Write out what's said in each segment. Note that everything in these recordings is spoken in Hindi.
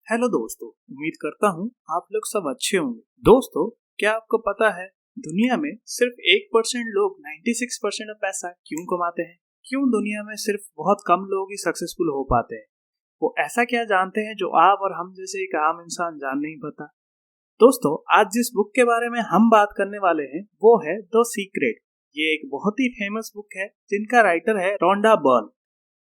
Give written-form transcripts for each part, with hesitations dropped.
हेलो दोस्तों, उम्मीद करता हूँ आप लोग सब अच्छे होंगे। दोस्तों, क्या आपको पता है दुनिया में सिर्फ 1% लोग 96% पैसा क्यों कमाते हैं? क्यों दुनिया में सिर्फ बहुत कम लोग ही सक्सेसफुल हो पाते हैं? वो ऐसा क्या जानते हैं जो आप और हम जैसे एक आम इंसान जान नहीं पाता? दोस्तों, आज जिस बुक के बारे में हम बात करने वाले हैं वो है द सीक्रेट। ये एक बहुत ही फेमस बुक है जिनका राइटर है रोंडा बर्न।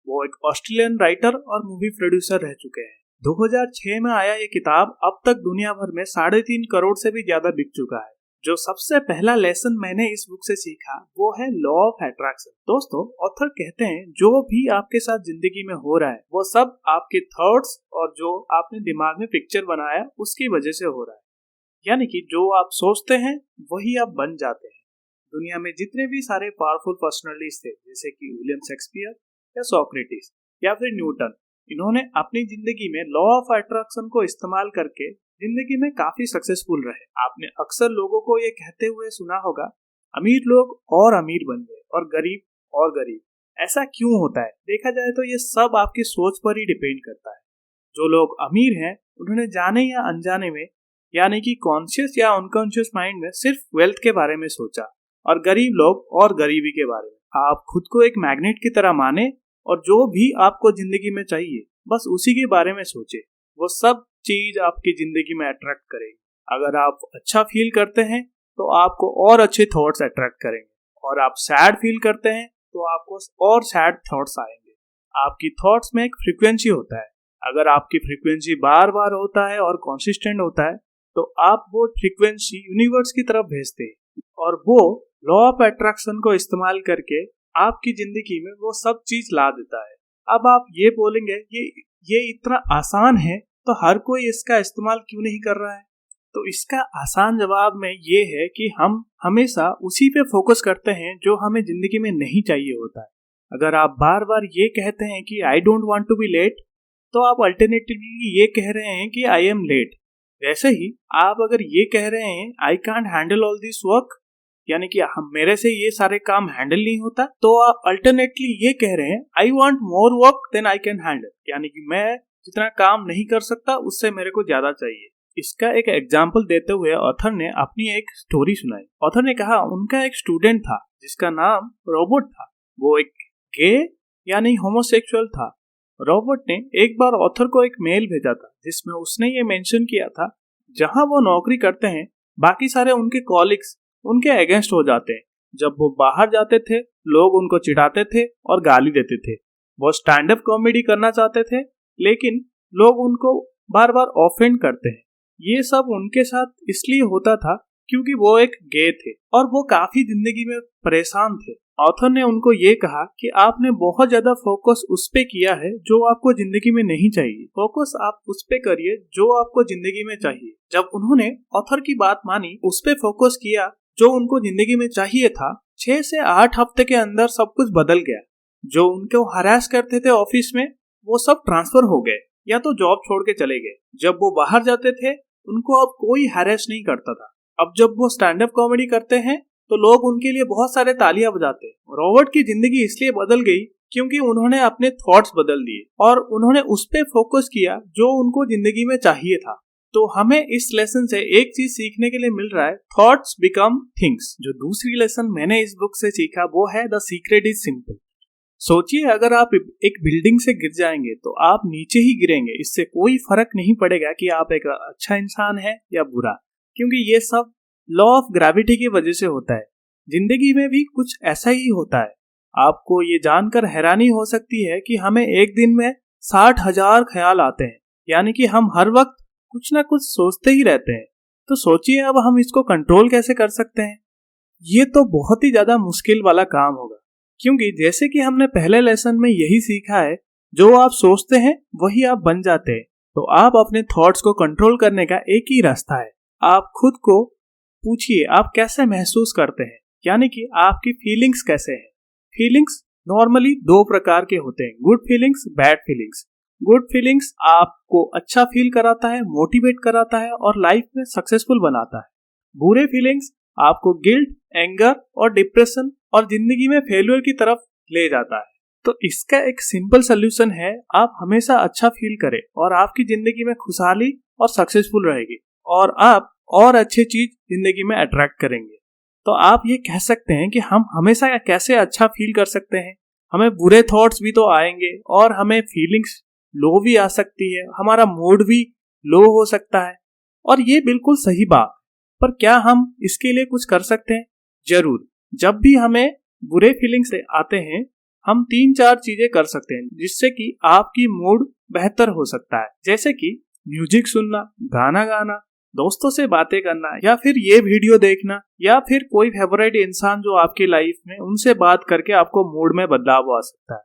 वो एक ऑस्ट्रेलियन राइटर और मूवी प्रोड्यूसर रह चुके हैं। 2006 में आया ये किताब अब तक दुनिया भर में 3.5 करोड़ से भी ज्यादा बिक चुका है। जो सबसे पहला लेसन मैंने इस बुक से सीखा वो है लॉ ऑफ अट्रैक्शन। दोस्तों, ऑथर कहते हैं जो भी आपके साथ जिंदगी में हो रहा है वो सब आपके थॉट्स और जो आपने दिमाग में पिक्चर बनाया उसकी वजह से हो रहा है। यानी कि जो आप सोचते हैं वही आप बन जाते हैं। दुनिया में जितने भी सारे पावरफुल पर्सनालिटीज थे जैसे कि विलियम शेक्सपियर या सोक्रेटिस या फिर न्यूटन, इन्होंने अपनी जिंदगी में लॉ ऑफ अट्रैक्शन को इस्तेमाल करके जिंदगी में काफी सक्सेसफुल रहे। आपने अक्सर लोगों को ये कहते हुए सुना होगा, अमीर लोग और अमीर बन गए और गरीब और गरीब। ऐसा क्यों होता है? देखा जाए तो ये सब आपकी सोच पर ही डिपेंड करता है। जो लोग अमीर हैं उन्होंने जाने या अनजाने में, यानी कि कॉन्शियस या अनकॉन्शियस माइंड में सिर्फ वेल्थ के बारे में सोचा, और गरीब लोग और गरीबी के बारे में। आप खुद को एक मैग्नेट की तरह माने और जो भी आपको जिंदगी में चाहिए बस उसी के बारे में सोचे। वो सब चीज आपकी जिंदगी में अट्रैक्ट करेगी। अगर आप अच्छा फील करते हैं तो आपको और अच्छे थॉट्स अट्रैक्ट करेंगे, और आप सैड फील करते हैं तो आपको और सैड थॉट्स आएंगे। आपकी थॉट्स में एक फ्रीक्वेंसी होता है। अगर आपकी फ्रीक्वेंसी बार बार होता है और कंसिस्टेंट होता है तो आप वो फ्रीक्वेंसी यूनिवर्स की तरफ भेजते हैं, और वो लॉ ऑफ अट्रैक्शन को इस्तेमाल करके आपकी जिंदगी में वो सब चीज ला देता है। अब आप ये बोलेंगे ये इतना आसान है तो हर कोई इसका इस्तेमाल क्यों नहीं कर रहा है? तो इसका आसान जवाब में ये है कि हम हमेशा उसी पे फोकस करते हैं जो हमें जिंदगी में नहीं चाहिए होता है। अगर आप बार बार ये कहते हैं कि I don't want to be late, तो आप अल्टरनेटिवली ये कह रहे हैं कि आई एम लेट। वैसे ही आप अगर ये कह रहे हैं I can't handle all this work, यानी कि हम मेरे से ये सारे काम हैंडल नहीं होता, तो आप अल्टरनेटली ये कह रहे हैं I want more work than I can handle, यानी कि मैं जितना काम नहीं कर सकता उससे मेरे को ज्यादा चाहिए। इसका एक एग्जाम्पल देते हुए ऑथर ने अपनी एक स्टोरी सुनाई। ऑथर ने कहा उनका एक स्टूडेंट था जिसका नाम रॉबर्ट था। वो एक गे यानी होमोसेक्सुअल था। रॉबर्ट ने एक बार ऑथर को एक मेल भेजा था जिसमें उसने ये मेंशन किया था जहां वो नौकरी करते हैं बाकी सारे उनके कॉलिग्स उनके अगेंस्ट हो जाते हैं। जब वो बाहर जाते थे लोग उनको चिढ़ाते थे और गाली देते थे। वो स्टैंड अप कॉमेडी करना चाहते थे लेकिन लोग उनको बार बार ऑफेंड करते हैं। ये सब उनके साथ इसलिए होता था क्योंकि वो एक गे थे और वो काफी जिंदगी में परेशान थे। ऑथर ने उनको ये कहा कि आपने बहुत ज्यादा फोकस उस पे किया है जो आपको जिंदगी में नहीं चाहिए। फोकस आप उस पे करिए जो आपको जिंदगी में चाहिए। जब उन्होंने ऑथर की बात मानी, उस पे फोकस किया जो उनको जिंदगी में चाहिए था, 6 से 8 हफ्ते के अंदर सब कुछ बदल गया। जो उनको हरास करते थे ऑफिस में वो सब ट्रांसफर हो गए या तो जॉब छोड़ के चले गए। जब वो बाहर जाते थे उनको अब कोई हरास नहीं करता था। अब जब वो स्टैंड अप कॉमेडी करते हैं तो लोग उनके लिए बहुत सारे तालियां बजाते हैं। रॉबर्ट की जिंदगी इसलिए बदल गई क्योंकि उन्होंने अपने थॉट्स बदल दिए और उन्होंने उस पे फोकस किया जो उनको जिंदगी में चाहिए था। तो हमें इस लेसन से एक चीज सीखने के लिए मिल रहा है, थॉट्स बिकम थिंग्स। जो दूसरी लेसन मैंने इस बुक से सीखा वो है द सीक्रेट इज सिंपल। सोचिए, अगर आप एक बिल्डिंग से गिर जाएंगे तो आप नीचे ही गिरेंगे। इससे कोई फर्क नहीं पड़ेगा कि आप एक अच्छा इंसान है या बुरा, क्योंकि ये सब लॉ ऑफ ग्रेविटी की वजह से होता है। जिंदगी में भी कुछ ऐसा ही होता है। आपको ये जानकर हैरानी हो सकती है कि हमें एक दिन में 60,000 ख्याल आते हैं, यानी कि हम हर वक्त कुछ ना कुछ सोचते ही रहते हैं। तो सोचिए अब हम इसको कंट्रोल कैसे कर सकते हैं? ये तो बहुत ही ज्यादा मुश्किल वाला काम होगा, क्योंकि जैसे कि हमने पहले लेसन में यही सीखा है, जो आप सोचते हैं वही आप बन जाते हैं। तो आप अपने थॉट्स को कंट्रोल करने का एक ही रास्ता है। आप खुद को पूछिए आप कैसे महसूस करते हैं, यानी कि आपकी फीलिंग्स कैसे हैं। फीलिंग्स नॉर्मली 2 प्रकार के होते हैं, good feelings, bad feelings. Good feelings आपको अच्छा फील कराता है, मोटिवेट कराता है और लाइफ में सक्सेसफुल बनाता है। बुरे फीलिंग्स आपको गिल्ट, एंगर और डिप्रेशन और जिंदगी में फेलियर की तरफ ले जाता है। तो इसका एक सिंपल सोल्यूशन है, आप हमेशा अच्छा फील करें और आपकी जिंदगी में खुशहाली और सक्सेसफुल रहेगी और आप और अच्छी चीज जिंदगी में अट्रैक्ट करेंगे। तो आप ये कह सकते हैं कि हम हमेशा कैसे अच्छा फील कर सकते हैं। हमें बुरे थॉट्स भी तो आएंगे और हमें फीलिंग्स लो भी आ सकती है, हमारा मूड भी लो हो सकता है और ये बिल्कुल सही बात। पर क्या हम इसके लिए कुछ कर सकते हैं? जरूर। जब भी हमें बुरे फीलिंग्स आते हैं, हम 3-4 चीजें कर सकते हैं जिससे कि आपकी मूड बेहतर हो सकता है। जैसे कि म्यूजिक सुनना, गाना गाना, दोस्तों से बातें करना, या फिर ये वीडियो देखना, या फिर कोई फेवरेट इंसान जो आपकी लाइफ में, उनसे बात करके आपको मूड में बदलाव आ सकता है।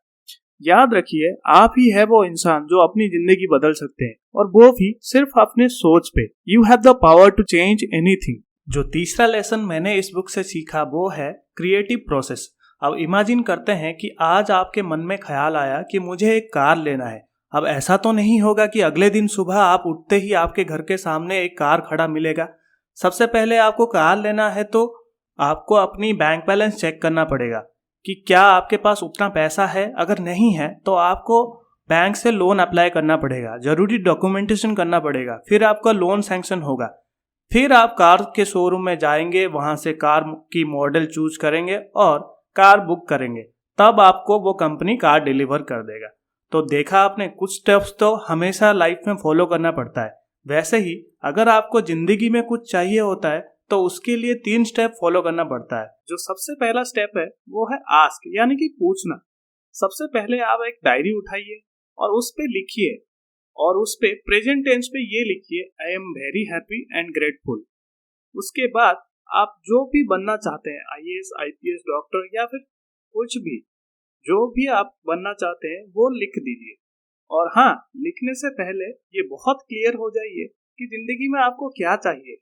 याद रखिए, आप ही है वो इंसान जो अपनी जिंदगी बदल सकते हैं और वो भी सिर्फ अपने सोच पे। You have the power to change anything. जो तीसरा लेसन मैंने इस बुक से सीखा वो है क्रिएटिव प्रोसेस। अब इमेजिन करते हैं कि आज आपके मन में ख्याल आया कि मुझे एक कार लेना है। अब ऐसा तो नहीं होगा कि अगले दिन सुबह आप उठते ही आपके घर के सामने एक कार खड़ा मिलेगा। सबसे पहले आपको कार लेना है तो आपको अपनी बैंक बैलेंस चेक करना पड़ेगा कि क्या आपके पास उतना पैसा है। अगर नहीं है तो आपको बैंक से लोन अप्लाई करना पड़ेगा, जरूरी डॉक्यूमेंटेशन करना पड़ेगा, फिर आपका लोन सैंक्शन होगा। फिर आप कार के शोरूम में जाएंगे, वहां से कार की मॉडल चूज करेंगे और कार बुक करेंगे, तब आपको वो कंपनी कार डिलीवर कर देगा। तो देखा आपने, कुछ स्टेप्स तो हमेशा लाइफ में फॉलो करना पड़ता है। वैसे ही अगर आपको जिंदगी में कुछ चाहिए होता है तो उसके लिए 3 स्टेप फॉलो करना पड़ता है। जो सबसे पहला स्टेप है वो है आस्क, यानी कि पूछना। सबसे पहले आप एक डायरी उठाइए और उस पे लिखिए, और उस पे प्रेजेंट टेंस पे ये लिखिए, I am very happy and grateful. उसके बाद आप जो भी बनना चाहते हैं, IAS, IPS, डॉक्टर या फिर कुछ भी, जो भी आप बनना चाहते हैं वो लिख दीजिए। और हाँ, लिखने से पहले ये बहुत क्लियर हो जाइए कि जिंदगी में आपको क्या चाहिए।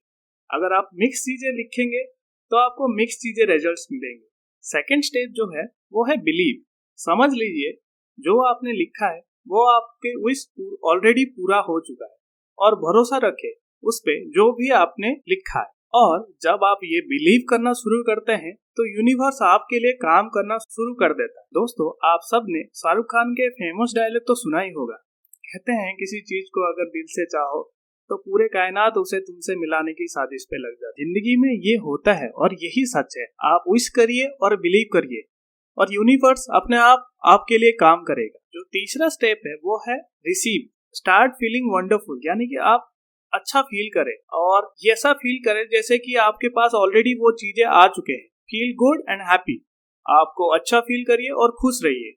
अगर आप मिक्स चीजें लिखेंगे तो आपको मिक्स चीजें रिजल्ट्स मिलेंगे। सेकंड स्टेप जो है वो है बिलीव। समझ लीजिए जो आपने लिखा है वो आपके विश ऑलरेडी पूरा हो चुका है, और भरोसा रखें उस पे जो भी आपने लिखा है। और जब आप ये बिलीव करना शुरू करते हैं तो यूनिवर्स आपके लिए काम करना शुरू कर देता है। दोस्तों, आप सब ने शाहरुख खान के फेमस डायलॉग तो सुना ही होगा। कहते हैं किसी चीज को अगर दिल से चाहो तो पूरे कायनात उसे तुमसे मिलाने की साजिश पे लग जाती है। जिंदगी में ये होता है और यही सच है। आप विश करिए और बिलीव करिए और यूनिवर्स अपने आप आपके लिए काम करेगा। जो तीसरा स्टेप है वो है रिसीव। स्टार्ट फीलिंग वंडरफुल, यानी कि आप अच्छा फील करें और ऐसा फील करें जैसे कि आपके पास ऑलरेडी वो चीजें आ चुके हैं। Feel good and happy. आपको अच्छा फील करिए और खुश रहिए।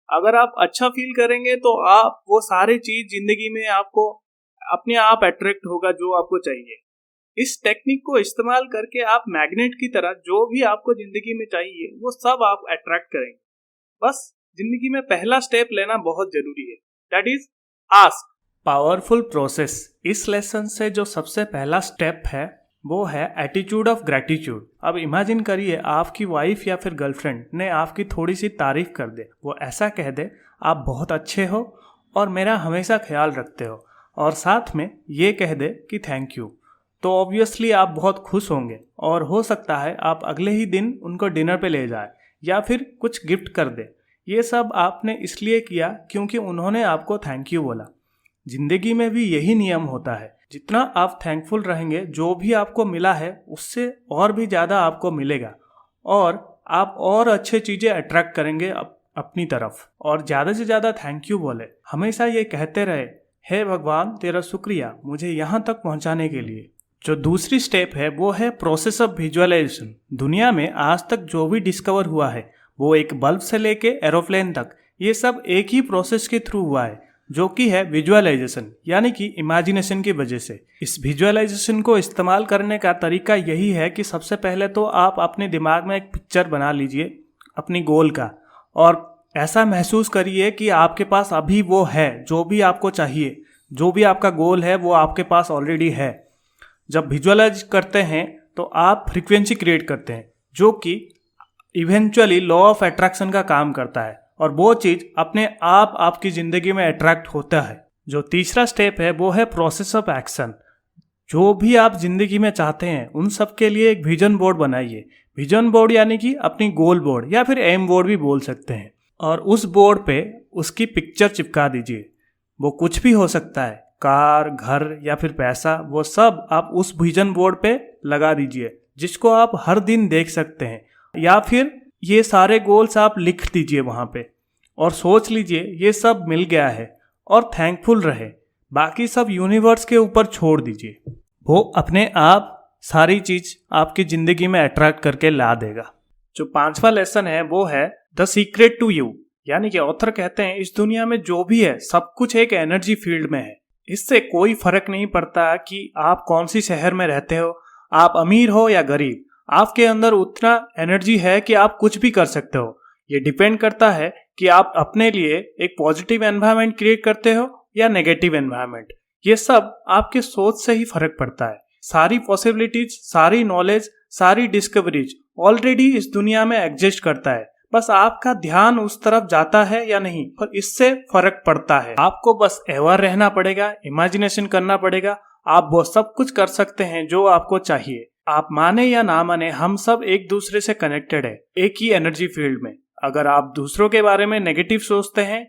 अगर आप अच्छा फील करेंगे तो आप वो सारे चीज जिंदगी में आपको अपने आप अट्रैक्ट होगा जो आपको चाहिए। इस टेक्निक को इस्तेमाल करके आप मैग्नेट की तरह जो भी आपको जिंदगी में चाहिए वो सब आप अट्रैक्ट करेंगे। बस जिंदगी में पहला स्टेप लेना बहुत जरूरी है, that is ask. Powerful process. इस लेसन से जो सबसे पहला स्टेप है वो है एटीट्यूड ऑफ ग्रेटिट्यूड। अब इमेजिन करिए आपकी वाइफ या फिर गर्लफ्रेंड ने आपकी थोड़ी सी तारीफ कर दे। वो ऐसा कह दे, आप बहुत अच्छे हो और मेरा हमेशा ख्याल रखते हो, और साथ में ये कह दे कि थैंक यू। तो ऑब्वियसली आप बहुत खुश होंगे और हो सकता है आप अगले ही दिन उनको डिनर पे ले जाए या फिर कुछ गिफ्ट कर दे। ये सब आपने इसलिए किया क्योंकि उन्होंने आपको थैंक यू बोला। जिंदगी में भी यही नियम होता है, जितना आप थैंकफुल रहेंगे जो भी आपको मिला है उससे और भी ज़्यादा आपको मिलेगा और आप और अच्छे चीज़ें अट्रैक्ट करेंगे अपनी तरफ। और ज़्यादा से ज़्यादा थैंक यू बोले, हमेशा ये कहते रहे, हे भगवान तेरा शुक्रिया मुझे यहाँ तक पहुँचाने के लिए। जो दूसरी स्टेप है वो है प्रोसेस ऑफ विजुअलाइजेशन। दुनिया में आज तक जो भी डिस्कवर हुआ है, वो एक बल्ब से लेके एरोप्लेन तक, ये सब एक ही प्रोसेस के थ्रू हुआ है, जो कि है विजुअलाइजेशन, यानी कि इमेजिनेशन की वजह से। इस विजुअलाइजेशन को इस्तेमाल करने का तरीका यही है कि सबसे पहले तो आप अपने दिमाग में एक पिक्चर बना लीजिए अपनी गोल का, और ऐसा महसूस करिए कि आपके पास अभी वो है जो भी आपको चाहिए, जो भी आपका गोल है वो आपके पास ऑलरेडी है। जब विजुअलाइज करते हैं तो आप फ्रीक्वेंसी क्रिएट करते हैं, जो कि इवेंचुअली लॉ ऑफ अट्रैक्शन का काम करता है, और वो चीज़ अपने आप आपकी ज़िंदगी में अट्रैक्ट होता है। जो तीसरा स्टेप है वो है प्रोसेस ऑफ एक्शन। जो भी आप ज़िंदगी में चाहते हैं उन सब के लिए एक विजन बोर्ड बनाइए। विजन बोर्ड यानी कि अपनी गोल बोर्ड या फिर एम बोर्ड भी बोल सकते हैं। और उस बोर्ड पे उसकी पिक्चर चिपका दीजिए। वो कुछ भी हो सकता है, कार, घर या फिर पैसा, वो सब आप उस विजन बोर्ड पे लगा दीजिए जिसको आप हर दिन देख सकते हैं। या फिर ये सारे गोल्स आप लिख दीजिए वहाँ पे और सोच लीजिए ये सब मिल गया है और थैंकफुल रहे। बाकी सब यूनिवर्स के ऊपर छोड़ दीजिए, वो अपने आप सारी चीज आपकी जिंदगी में अट्रैक्ट करके ला देगा। जो 5वां लेसन है वो है द सीक्रेट टू यू, यानी कि ऑथर कहते हैं इस दुनिया में जो भी है सब कुछ एक एनर्जी फील्ड में है। इससे कोई फर्क नहीं पड़ता कि आप कौन सी शहर में रहते हो, आप अमीर हो या गरीब, आपके अंदर उतना एनर्जी है कि आप कुछ भी कर सकते हो। ये डिपेंड करता है कि आप अपने लिए एक पॉजिटिव एनवायरनमेंट क्रिएट करते हो या नेगेटिव एनवायरनमेंट। ये सब आपके सोच से ही फर्क पड़ता है। सारी पॉसिबिलिटीज, सारी नॉलेज, सारी डिस्कवरीज ऑलरेडी इस दुनिया में एग्जिस्ट करता है, बस आपका ध्यान उस तरफ जाता है या नहीं, और इससे फर्क पड़ता है। आपको बस अवेयर रहना पड़ेगा, इमेजिनेशन करना पड़ेगा, आप वो सब कुछ कर सकते हैं जो आपको चाहिए। आप माने या ना माने, हम सब एक दूसरे से कनेक्टेड है एक ही एनर्जी फील्ड में। अगर आप दूसरों के बारे में नेगेटिव सोचते हैं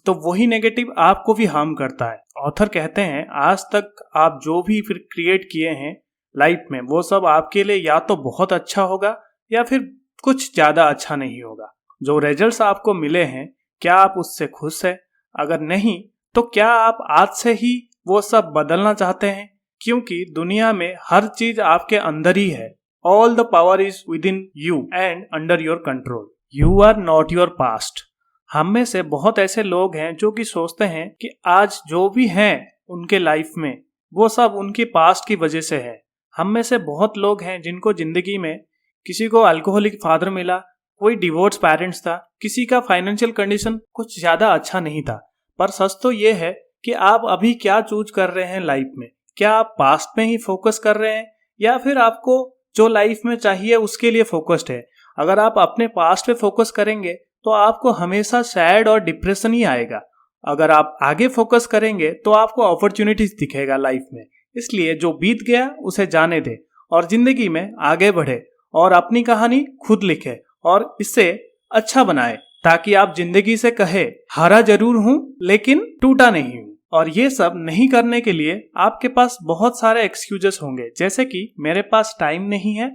तो वही नेगेटिव आपको भी हार्म करता है। ऑथर कहते हैं आज तक आप जो भी फिर क्रिएट किए हैं लाइफ में, वो सब आपके लिए या तो बहुत अच्छा होगा या फिर कुछ ज्यादा अच्छा नहीं होगा। जो रिजल्ट्स आपको मिले हैं, क्या आप उससे खुश हैं? अगर नहीं तो क्या आप आज से ही वो सब बदलना चाहते हैं? क्योंकि दुनिया में हर चीज आपके अंदर ही है। All the power is within you and under your control. You are not your past. हम में से बहुत ऐसे लोग हैं जो कि सोचते हैं कि आज जो भी हैं उनके लाइफ में वो सब उनके पास्ट की वजह से है। हम में से बहुत लोग हैं जिनको जिंदगी में किसी को अल्कोहलिक फादर मिला, कोई डिवोर्स पेरेंट्स था, किसी का फाइनेंशियल कंडीशन कुछ ज्यादा अच्छा नहीं था। पर सच तो ये है कि आप अभी क्या चूज कर रहे हैं लाइफ में। क्या आप पास्ट में ही फोकस कर रहे हैं या फिर आपको जो लाइफ में चाहिए उसके लिए फोकस्ड है? अगर आप अपने पास्ट पे फोकस करेंगे तो आपको हमेशा सैड और डिप्रेशन ही आएगा। अगर आप आगे फोकस करेंगे तो आपको अपॉर्चुनिटीज दिखेगा लाइफ में। इसलिए जो बीत गया उसे जाने दे और जिंदगी में आगे बढ़े और अपनी कहानी खुद लिखे और इससे अच्छा बनाए, ताकि आप जिंदगी से कहे हारा जरूर हूं लेकिन टूटा नहीं हूं। और ये सब नहीं करने के लिए आपके पास बहुत सारे एक्सक्यूजेस होंगे, जैसे कि मेरे पास टाइम नहीं है,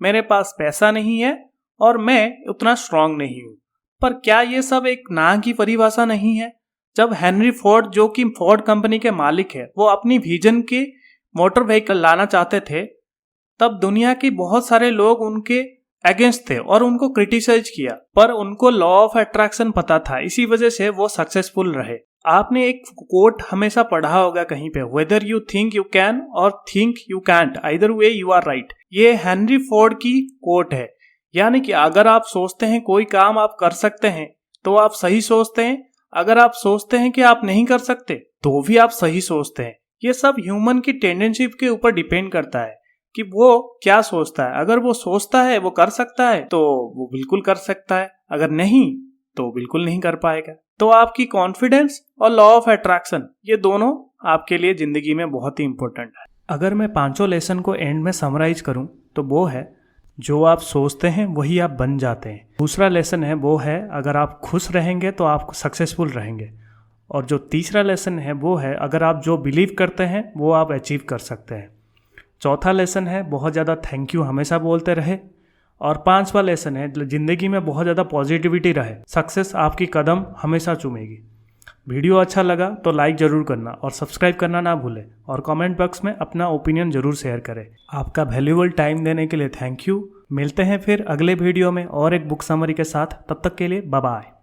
मेरे पास पैसा नहीं है और मैं उतना स्ट्रांग नहीं हूं। पर क्या ये सब एक ना की परिभाषा नहीं है? जब हेनरी फोर्ड, जो कि फोर्ड कंपनी के मालिक है, वो अपनी विजन के मोटर व्हीकल लाना चाहते थे, तब दुनिया के बहुत सारे लोग उनके अगेंस्ट थे और उनको क्रिटिसाइज किया, पर उनको लॉ ऑफ अट्रैक्शन पता था, इसी वजह से वो सक्सेसफुल रहे। आपने एक कोट हमेशा पढ़ा होगा कहीं पे, whether you think you can or think you can't, either way you are right. ये हेनरी फोर्ड की कोट है। यानी कि अगर आप सोचते हैं कोई काम आप कर सकते हैं तो आप सही सोचते हैं, अगर आप सोचते हैं कि आप नहीं कर सकते तो भी आप सही सोचते हैं। ये सब ह्यूमन की टेंडेंसी के ऊपर डिपेंड करता है कि वो क्या सोचता है। अगर वो सोचता है वो कर सकता है तो वो बिल्कुल कर सकता है, अगर नहीं तो बिल्कुल नहीं कर पाएगा। तो आपकी कॉन्फिडेंस और लॉ ऑफ अट्रैक्शन, ये दोनों आपके लिए जिंदगी में बहुत ही इंपॉर्टेंट है। अगर मैं 5 लेसन को एंड में समराइज करूं तो वो है, जो आप सोचते हैं वही आप बन जाते हैं। दूसरा लेसन है वो है, अगर आप खुश रहेंगे तो आप सक्सेसफुल रहेंगे। और जो तीसरा लेसन है वो है, अगर आप जो बिलीव करते हैं वो आप अचीव कर सकते हैं। चौथा लेसन है, बहुत ज़्यादा थैंक यू हमेशा बोलते रहे। और 5वां लेसन है, जिंदगी में बहुत ज़्यादा पॉजिटिविटी रहे, सक्सेस आपकी कदम हमेशा चूमेगी। वीडियो अच्छा लगा तो लाइक ज़रूर करना और सब्सक्राइब करना ना भूलें और कमेंट बॉक्स में अपना ओपिनियन ज़रूर शेयर करें। आपका वैल्यूएबल टाइम देने के लिए थैंक यू। मिलते हैं फिर अगले वीडियो में और एक बुक समरी के साथ। तब तक के लिए बाय बाय।